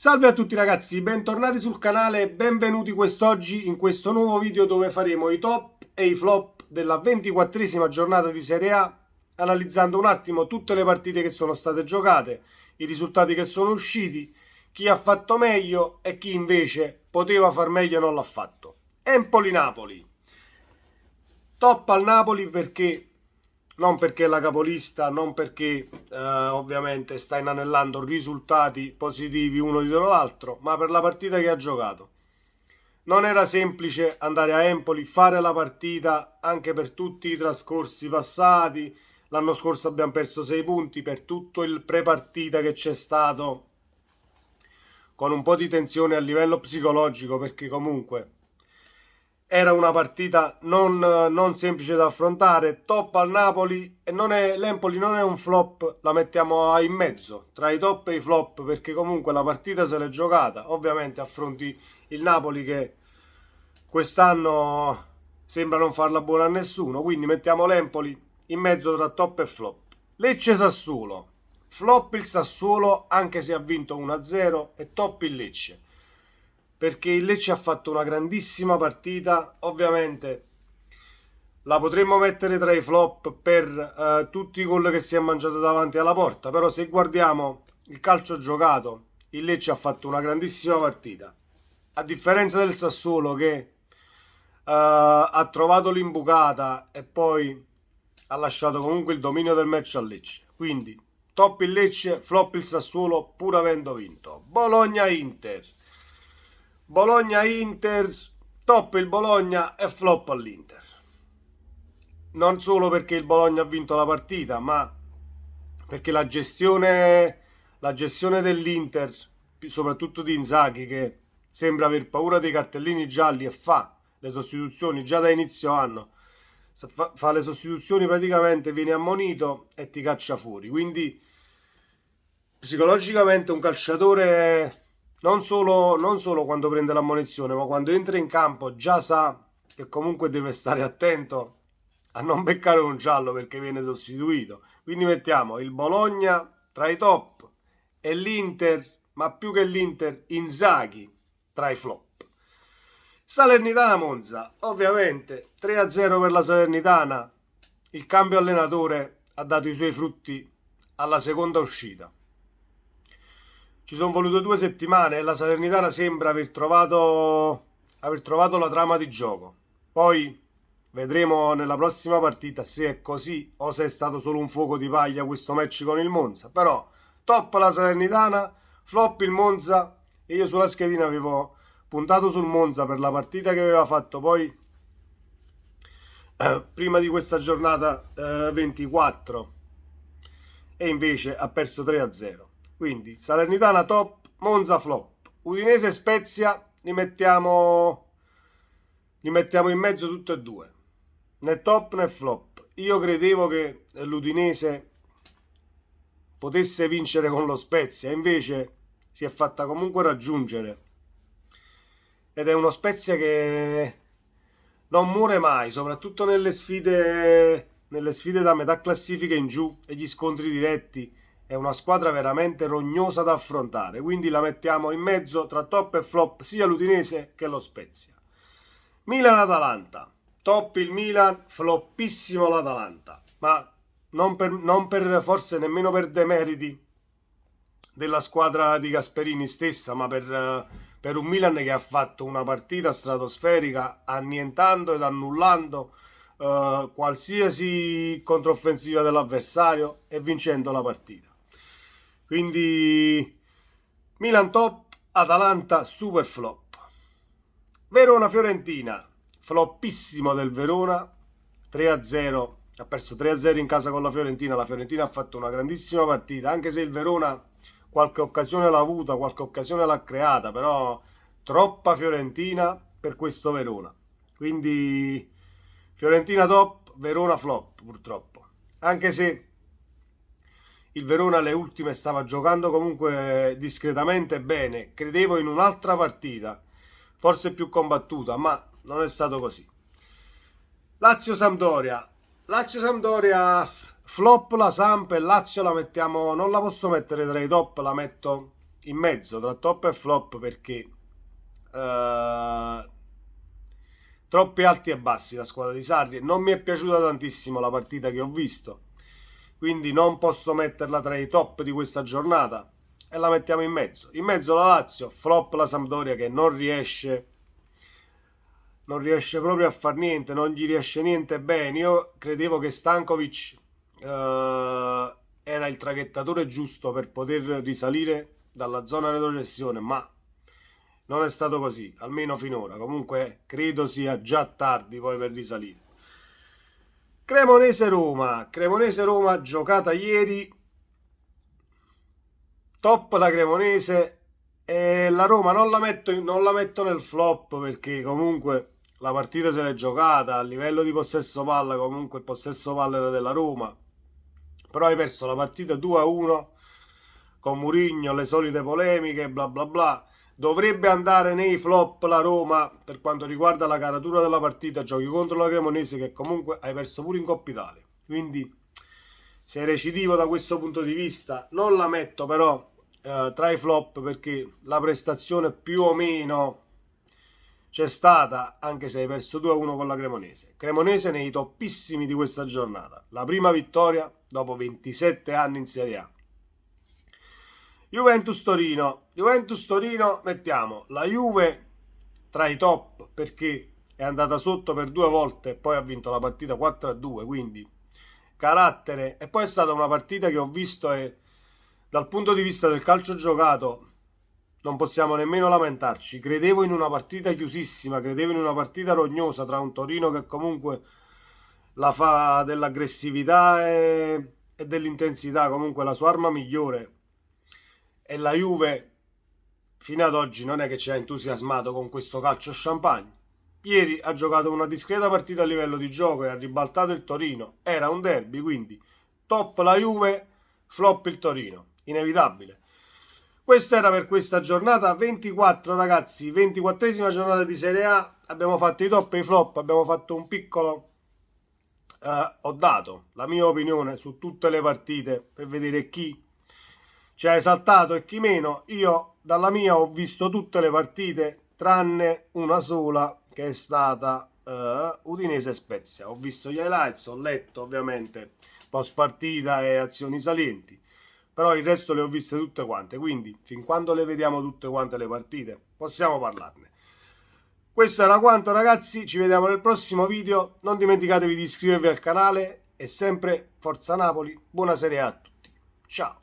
Salve a tutti ragazzi, bentornati sul canale e benvenuti quest'oggi in questo nuovo video dove faremo i top e i flop della 24esima giornata di Serie A, analizzando un attimo tutte le partite che sono state giocate, i risultati che sono usciti, chi ha fatto meglio e chi invece poteva far meglio e non l'ha fatto. Empoli-Napoli. Top al Napoli perché... non perché è la capolista, non perché ovviamente sta inanellando risultati positivi uno dietro l'altro, ma per la partita che ha giocato. Non era semplice andare a Empoli, fare la partita anche per tutti i trascorsi passati. L'anno scorso abbiamo perso 6 punti per tutto il pre-partita che c'è stato, con un po' di tensione a livello psicologico, perché comunque era una partita non semplice da affrontare. Top al Napoli, e l'Empoli non è un flop, la mettiamo in mezzo tra i top e i flop, perché comunque la partita se l'è giocata. Ovviamente affronti il Napoli che quest'anno sembra non farla buona a nessuno, quindi mettiamo l'Empoli in mezzo tra top e flop. Lecce-Sassuolo. Flop il Sassuolo, anche se ha vinto 1-0, e top il Lecce, perché il Lecce ha fatto una grandissima partita. La potremmo mettere tra i flop per tutti i gol che si è mangiato davanti alla porta, però se guardiamo il calcio giocato, il Lecce ha fatto una grandissima partita, a differenza del Sassuolo che ha trovato l'imbucata e poi ha lasciato comunque il dominio del match al Lecce. Quindi top il Lecce, flop il Sassuolo, pur avendo vinto. Bologna-Inter. Bologna-Inter, top il Bologna e flop all'Inter. Non solo perché il Bologna ha vinto la partita, ma perché la gestione dell'Inter, soprattutto di Inzaghi, che sembra aver paura dei cartellini gialli e fa le sostituzioni già da inizio anno, fa le sostituzioni praticamente, viene ammonito e ti caccia fuori. Quindi psicologicamente un calciatore non solo quando prende l'ammonizione, ma quando entra in campo già sa che comunque deve stare attento a non beccare un giallo perché viene sostituito. Quindi mettiamo il Bologna tra i top e l'Inter, ma più che l'Inter, Inzaghi tra i flop. Salernitana-Monza, ovviamente 3-0 per la Salernitana. Il cambio allenatore ha dato i suoi frutti alla seconda uscita. Ci sono volute 2 settimane e la Salernitana sembra aver trovato la trama di gioco. Poi vedremo nella prossima partita se è così o se è stato solo un fuoco di paglia questo match con il Monza. Però top la Salernitana, flop il Monza, e io sulla schedina avevo puntato sul Monza per la partita che aveva fatto poi prima di questa giornata 24, e invece ha perso 3-0. Quindi Salernitana top, Monza flop. Udinese e Spezia li mettiamo in mezzo tutte e due, né top né flop. Io credevo che l'Udinese potesse vincere con lo Spezia, invece si è fatta comunque raggiungere, ed è uno Spezia che non muore mai, soprattutto nelle sfide da metà classifica in giù e gli scontri diretti. È una squadra veramente rognosa da affrontare, quindi la mettiamo in mezzo tra top e flop sia l'Udinese che lo Spezia. Milan-Atalanta, top il Milan, floppissimo l'Atalanta, ma non per forse nemmeno per demeriti della squadra di Gasperini stessa, ma per un Milan che ha fatto una partita stratosferica, annientando ed annullando qualsiasi controffensiva dell'avversario e vincendo la partita. Quindi Milan top, Atalanta super flop. Verona-Fiorentina, floppissimo del Verona, 3-0, ha perso 3-0 in casa con la Fiorentina ha fatto una grandissima partita, anche se il Verona qualche occasione l'ha avuta, qualche occasione l'ha creata, però troppa Fiorentina per questo Verona. Quindi Fiorentina top, Verona flop purtroppo. Anche se il Verona alle ultime stava giocando comunque discretamente bene, credevo in un'altra partita, forse più combattuta, ma non è stato così. Lazio-Sampdoria, flop la Samp, e Lazio la mettiamo, non la posso mettere tra i top, la metto in mezzo tra top e flop perché troppi alti e bassi la squadra di Sarri. Non mi è piaciuta tantissimo la partita che ho visto, quindi non posso metterla tra i top di questa giornata e la mettiamo in mezzo. In mezzo la Lazio, flop la Sampdoria che non riesce proprio a far niente, non gli riesce niente bene. Io credevo che Stankovic era il traghettatore giusto per poter risalire dalla zona retrocessione, ma non è stato così, almeno finora. Comunque credo sia già tardi poi per risalire. Cremonese-Roma, Cremonese-Roma giocata ieri, top la Cremonese, e la Roma non la metto nel flop perché comunque la partita se l'è giocata, a livello di possesso palla comunque il possesso palla era della Roma, però hai perso la partita 2-1 con Mourinho, le solite polemiche, bla bla bla. Dovrebbe andare nei flop la Roma per quanto riguarda la caratura della partita. Giochi contro la Cremonese che comunque hai perso pure in Coppa Italia, quindi sei recidivo da questo punto di vista. Non la metto però tra i flop perché la prestazione più o meno c'è stata, anche se hai perso 2-1 con la Cremonese. Cremonese nei toppissimi di questa giornata, la prima vittoria dopo 27 anni in Serie A. Juventus-Torino, Juventus-Torino mettiamo la Juve tra i top perché è andata sotto per 2 volte e poi ha vinto la partita 4-2, quindi carattere. E poi è stata una partita che ho visto e dal punto di vista del calcio giocato non possiamo nemmeno lamentarci. Credevo in una partita chiusissima, credevo in una partita rognosa tra un Torino che comunque la fa dell'aggressività e dell'intensità, comunque la sua arma migliore, e la Juve fino ad oggi non è che ci ha entusiasmato con questo calcio champagne. Ieri ha giocato una discreta partita a livello di gioco e ha ribaltato il Torino. Era un derby, quindi top la Juve, flop il Torino, inevitabile. Questo era per questa giornata 24, ragazzi, 24esima giornata di Serie A. Abbiamo fatto i top e i flop, abbiamo fatto un piccolo ho dato la mia opinione su tutte le partite per vedere chi ci ha esaltato e chi meno. Io dalla mia ho visto tutte le partite tranne una sola che è stata Udinese Spezia. Ho visto gli highlights, ho letto ovviamente post partita e azioni salienti, però il resto le ho viste tutte quante, quindi fin quando le vediamo tutte quante le partite possiamo parlarne. Questo era quanto, ragazzi, ci vediamo nel prossimo video. Non dimenticatevi di iscrivervi al canale e sempre Forza Napoli, buona Serie A a tutti, ciao.